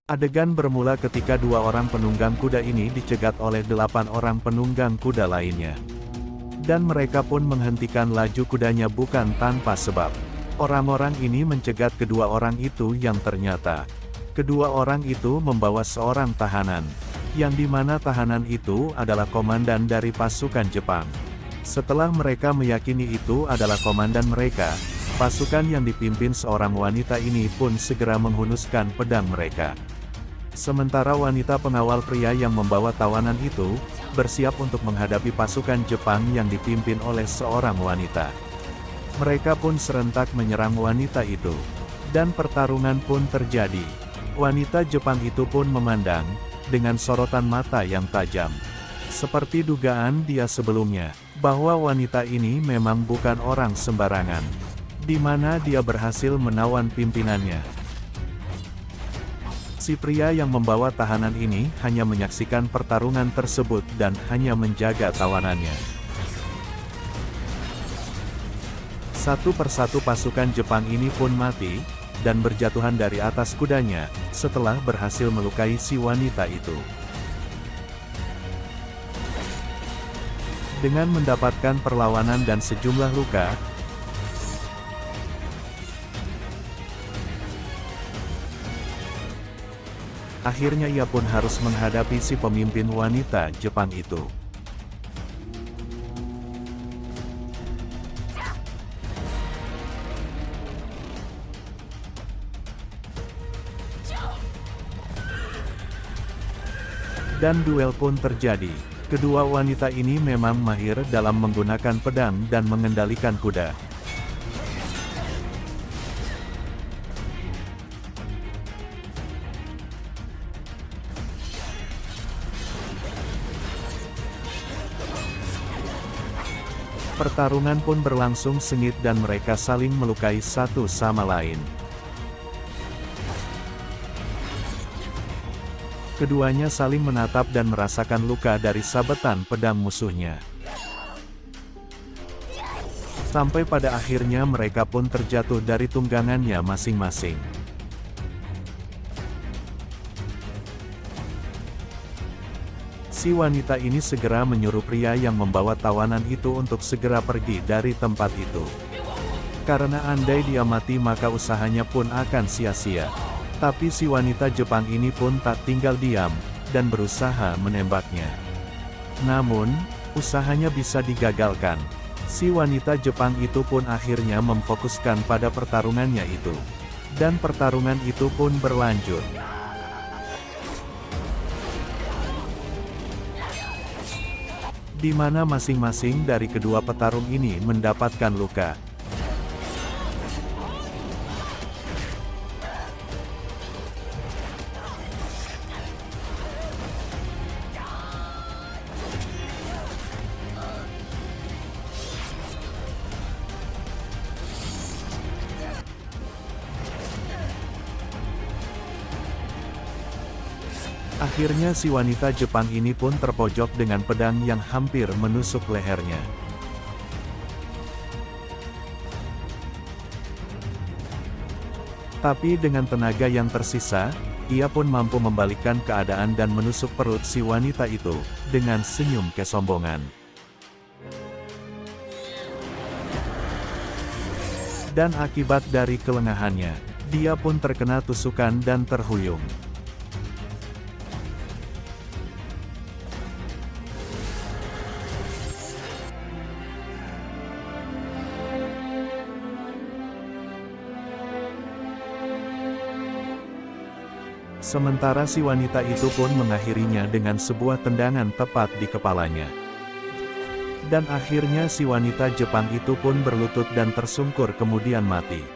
Adegan bermula ketika 2 orang penunggang kuda ini dicegat oleh 8 orang penunggang kuda lainnya. Dan mereka pun menghentikan laju kudanya bukan tanpa sebab. Orang-orang ini mencegat kedua orang itu yang ternyata kedua orang itu membawa seorang tahanan, yang dimana tahanan itu adalah komandan dari pasukan Jepang. Setelah mereka meyakini itu adalah komandan mereka, pasukan yang dipimpin seorang wanita ini pun segera menghunuskan pedang mereka. Sementara wanita pengawal pria yang membawa tawanan itu, bersiap untuk menghadapi pasukan Jepang yang dipimpin oleh seorang wanita. Mereka pun serentak menyerang wanita itu. Dan pertarungan pun terjadi. Wanita Jepang itu pun memandang, dengan sorotan mata yang tajam. Seperti dugaan dia sebelumnya, bahwa wanita ini memang bukan orang sembarangan. Di mana dia berhasil menawan pimpinannya. Si pria yang membawa tahanan ini hanya menyaksikan pertarungan tersebut dan hanya menjaga tawanannya. Satu persatu pasukan Jepang ini pun mati, dan berjatuhan dari atas kudanya, setelah berhasil melukai si wanita itu. Dengan mendapatkan perlawanan dan sejumlah luka, akhirnya ia pun harus menghadapi si pemimpin wanita Jepang itu. Dan duel pun terjadi. Kedua wanita ini memang mahir dalam menggunakan pedang dan mengendalikan kuda. Pertarungan pun berlangsung sengit dan mereka saling melukai satu sama lain. Keduanya saling menatap dan merasakan luka dari sabetan pedang musuhnya. Sampai pada akhirnya mereka pun terjatuh dari tunggangannya masing-masing. Si wanita ini segera menyuruh pria yang membawa tawanan itu untuk segera pergi dari tempat itu. Karena andai dia mati maka usahanya pun akan sia-sia. Tapi si wanita Jepang ini pun tak tinggal diam, dan berusaha menembaknya. Namun, usahanya bisa digagalkan. Si wanita Jepang itu pun akhirnya memfokuskan pada pertarungannya itu. Dan pertarungan itu pun berlanjut. Di mana masing-masing dari kedua petarung ini mendapatkan luka. Akhirnya si wanita Jepang ini pun terpojok dengan pedang yang hampir menusuk lehernya. Tapi dengan tenaga yang tersisa, ia pun mampu membalikkan keadaan dan menusuk perut si wanita itu, dengan senyum kesombongan. Dan akibat dari kelengahannya, dia pun terkena tusukan dan terhuyung. Sementara si wanita itu pun mengakhirinya dengan sebuah tendangan tepat di kepalanya. Dan akhirnya si wanita Jepang itu pun berlutut dan tersungkur kemudian mati.